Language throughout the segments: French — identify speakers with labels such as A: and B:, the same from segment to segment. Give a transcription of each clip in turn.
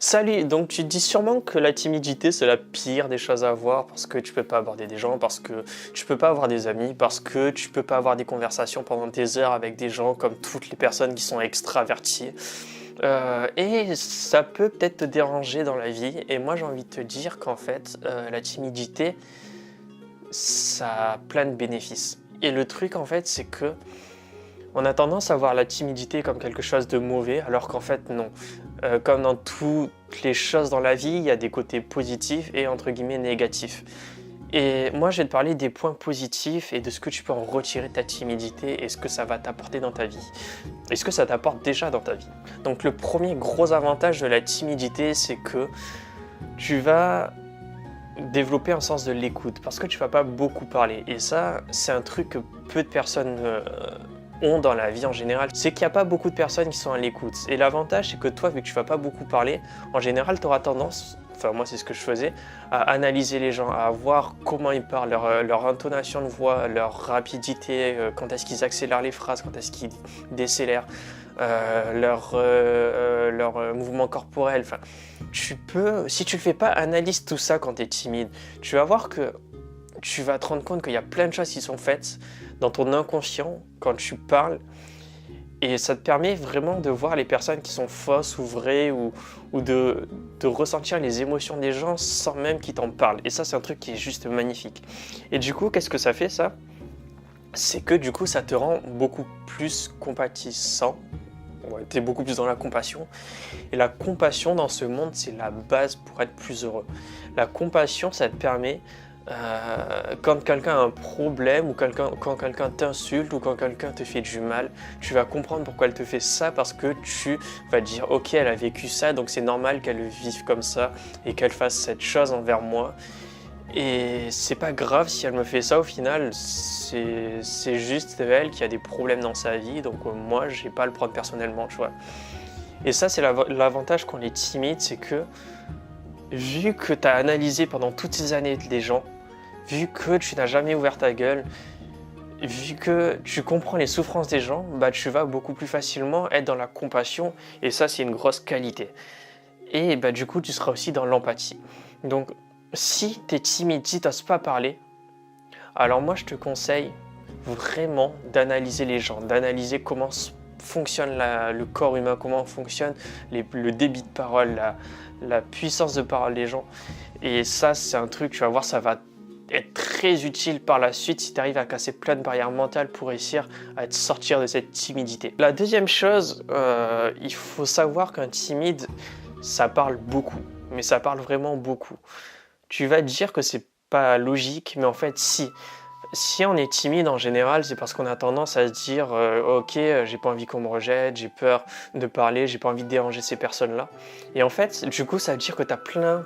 A: Salut, donc tu te dis sûrement que la timidité c'est la pire des choses à avoir parce que tu peux pas aborder des gens, parce que tu peux pas avoir des amis, parce que tu peux pas avoir des conversations pendant des heures avec des gens comme toutes les personnes qui sont extraverties. Et ça peut peut-être te déranger dans la vie, et moi j'ai envie de te dire qu'en fait la timidité ça a plein de bénéfices. Et le truc en fait c'est que on a tendance à voir la timidité comme quelque chose de mauvais, alors qu'en fait non. Comme dans toutes les choses dans la vie, il y a des côtés positifs et entre guillemets négatifs. Et moi je vais te parler des points positifs et de ce que tu peux en retirer de ta timidité et ce que ça va t'apporter dans ta vie. Et ce que ça t'apporte déjà dans ta vie. Donc le premier gros avantage de la timidité, c'est que tu vas développer un sens de l'écoute parce que tu vas pas beaucoup parler. Et ça, c'est un truc que peu de personnes ont dans la vie en général, c'est qu'il n'y a pas beaucoup de personnes qui sont à l'écoute. Et l'avantage, c'est que toi, vu que tu vas pas beaucoup parler, en général, tu auras tendance, enfin moi c'est ce que je faisais, à analyser les gens, à voir comment ils parlent, leur intonation de voix, leur rapidité, quand est-ce qu'ils accélèrent les phrases, quand est-ce qu'ils décélèrent, leur mouvement corporel. Enfin, tu peux, si tu le fais pas, analyse tout ça quand tu es timide. Tu vas voir que tu vas te rendre compte qu'il y a plein de choses qui sont faites dans ton inconscient quand tu parles, et ça te permet vraiment de voir les personnes qui sont fausses ou vraies, ou de ressentir les émotions des gens sans même qu'ils t'en parlent. Et ça, c'est un truc qui est juste magnifique. Et du coup, qu'est-ce que ça fait ça? C'est que du coup, ça te rend beaucoup plus compatissant. Ouais, tu es beaucoup plus dans la compassion. Et la compassion dans ce monde, c'est la base pour être plus heureux. La compassion, ça te permet quand quelqu'un a un problème, ou quand quelqu'un t'insulte, ou quand quelqu'un te fait du mal, tu vas comprendre pourquoi elle te fait ça, parce que tu vas te dire ok, elle a vécu ça, donc c'est normal qu'elle le vive comme ça et qu'elle fasse cette chose envers moi, et c'est pas grave si elle me fait ça. Au final, c'est juste elle qui a des problèmes dans sa vie, donc moi j'ai pas à le prendre personnellement, tu vois. Et ça, c'est l'avantage quand on est timide, c'est que vu que tu as analysé pendant toutes ces années les gens, vu que tu n'as jamais ouvert ta gueule, vu que tu comprends les souffrances des gens, bah tu vas beaucoup plus facilement être dans la compassion, et ça c'est une grosse qualité. Et bah du coup tu seras aussi dans l'empathie. Donc si tu es timide, si tu n'oses pas parler, alors moi je te conseille vraiment d'analyser les gens, d'analyser comment fonctionne le corps humain, comment fonctionne le débit de parole, la puissance de parole des gens. Et ça, c'est un truc, tu vas voir, ça va être très utile par la suite si tu arrives à casser plein de barrières mentales pour réussir à te sortir de cette timidité. La deuxième chose, il faut savoir qu'un timide, ça parle beaucoup, mais ça parle vraiment beaucoup. Tu vas te dire que c'est pas logique, mais en fait, si on est timide en général, c'est parce qu'on a tendance à se dire ok, j'ai pas envie qu'on me rejette, j'ai peur de parler, j'ai pas envie de déranger ces personnes-là. Et en fait, du coup, ça veut dire que tu as plein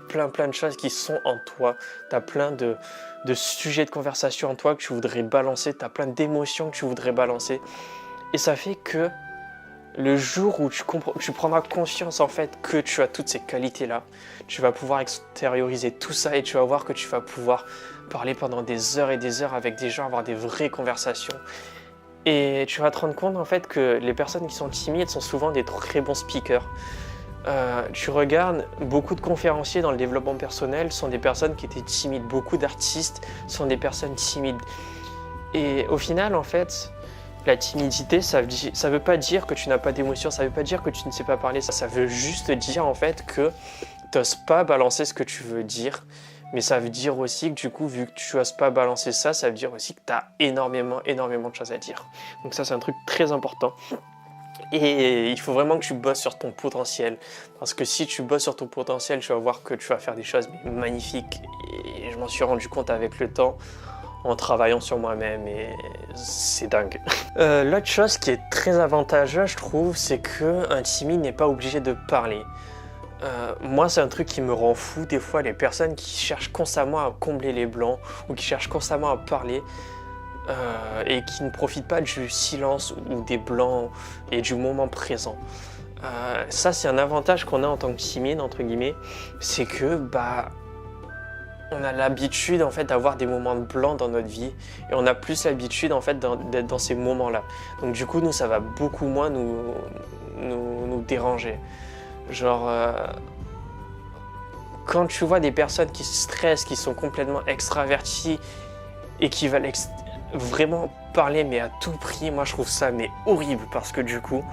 A: de choses qui sont en toi. Tu as plein de sujets de conversation en toi que tu voudrais balancer, tu as plein d'émotions que tu voudrais balancer. Et ça fait que le jour où tu prendras conscience en fait que tu as toutes ces qualités-là, tu vas pouvoir extérioriser tout ça, et tu vas voir que tu vas pouvoir parler pendant des heures et des heures avec des gens, avoir des vraies conversations. Et tu vas te rendre compte en fait que les personnes qui sont timides sont souvent des très bons speakers. Tu regardes, beaucoup de conférenciers dans le développement personnel sont des personnes qui étaient timides. Beaucoup d'artistes sont des personnes timides. Et au final, en fait, la timidité, ça veut pas dire que tu n'as pas d'émotion, ça veut pas dire que tu ne sais pas parler, ça veut juste dire en fait que tu n'oses pas balancer ce que tu veux dire. Mais ça veut dire aussi que du coup, vu que tu n'oses pas balancer ça, ça veut dire aussi que tu as énormément de choses à dire. Donc ça, c'est un truc très important. Et il faut vraiment que tu bosses sur ton potentiel. Parce que si tu bosses sur ton potentiel, tu vas voir que tu vas faire des choses magnifiques. Et je m'en suis rendu compte avec le temps, en travaillant sur moi-même, et c'est dingue. L'autre chose qui est très avantageuse, je trouve, c'est qu'un timide n'est pas obligé de parler. Moi, c'est un truc qui me rend fou des fois, les personnes qui cherchent constamment à combler les blancs, ou qui cherchent constamment à parler, et qui ne profitent pas du silence ou des blancs et du moment présent. Ça, c'est un avantage qu'on a en tant que timide, entre guillemets, c'est que on a l'habitude en fait d'avoir des moments de blanc dans notre vie, et on a plus l'habitude en fait d'être dans ces moments-là. Donc du coup, nous, ça va beaucoup moins nous déranger. Genre, quand tu vois des personnes qui stressent, qui sont complètement extraverties et qui veulent vraiment parler mais à tout prix, moi je trouve ça mais horrible parce que du coup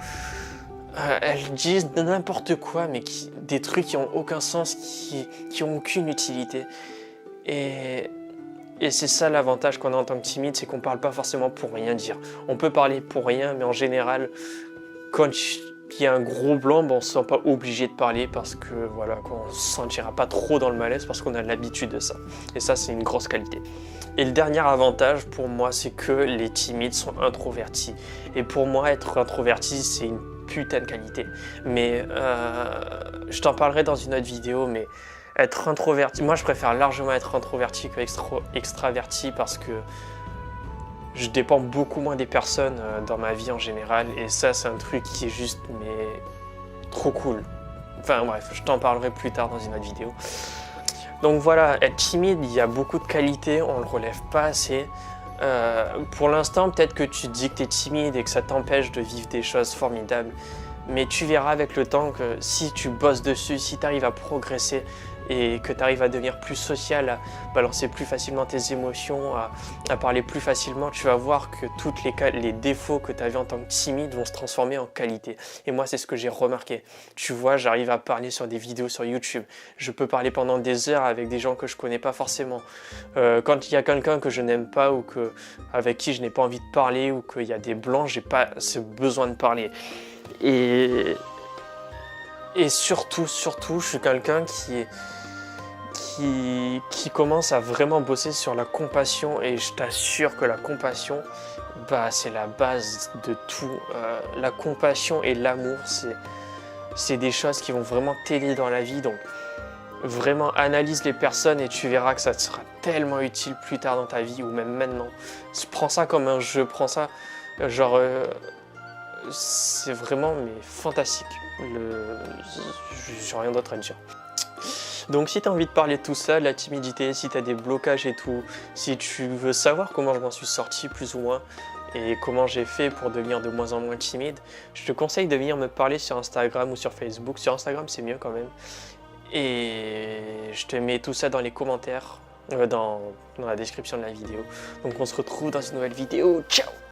A: elles disent n'importe quoi mais des trucs qui ont aucun sens, qui ont aucune utilité et c'est ça l'avantage qu'on a en tant que timide, c'est qu'on parle pas forcément pour rien dire. On peut parler pour rien mais en général quand il y a un gros blanc, on ne se sent pas obligé de parler parce que voilà, on ne se sentira pas trop dans le malaise parce qu'on a l'habitude de ça. Et ça, c'est une grosse qualité. Et le dernier avantage pour moi, c'est que les timides sont introvertis. Et pour moi, être introverti, c'est une putain de qualité. Mais je t'en parlerai dans une autre vidéo, mais être introverti, moi je préfère largement être introverti que extraverti parce que je dépends beaucoup moins des personnes dans ma vie en général et ça c'est un truc qui est juste mais trop cool. Enfin bref, je t'en parlerai plus tard dans une autre vidéo. Donc voilà, être timide, il y a beaucoup de qualités, on le relève pas assez. Pour l'instant, peut-être que tu te dis que tu es timide et que ça t'empêche de vivre des choses formidables. Mais tu verras avec le temps que si tu bosses dessus, si tu arrives à progresser et que tu arrives à devenir plus social, à balancer plus facilement tes émotions, à parler plus facilement, tu vas voir que tous les défauts que tu avais en tant que timide vont se transformer en qualité. Et moi, c'est ce que j'ai remarqué. Tu vois, j'arrive à parler sur des vidéos sur YouTube. Je peux parler pendant des heures avec des gens que je connais pas forcément. Quand il y a quelqu'un que je n'aime pas ou avec qui je n'ai pas envie de parler ou qu'il y a des blancs, j'ai pas ce besoin de parler. Et surtout, je suis quelqu'un qui commence à vraiment bosser sur la compassion et je t'assure que la compassion, c'est la base de tout. La compassion et l'amour, c'est des choses qui vont vraiment t'aider dans la vie. Donc vraiment analyse les personnes et tu verras que ça te sera tellement utile plus tard dans ta vie ou même maintenant. Prends ça comme un jeu, prends ça genre... c'est vraiment mais fantastique. J'ai rien d'autre à dire. Donc si tu as envie de parler de tout ça, de la timidité, si tu as des blocages et tout, si tu veux savoir comment je m'en suis sorti plus ou moins et comment j'ai fait pour devenir de moins en moins timide, je te conseille de venir me parler sur Instagram ou sur Facebook. Sur Instagram c'est mieux quand même. Et je te mets tout ça dans les commentaires, dans la description de la vidéo. Donc on se retrouve dans une nouvelle vidéo. Ciao!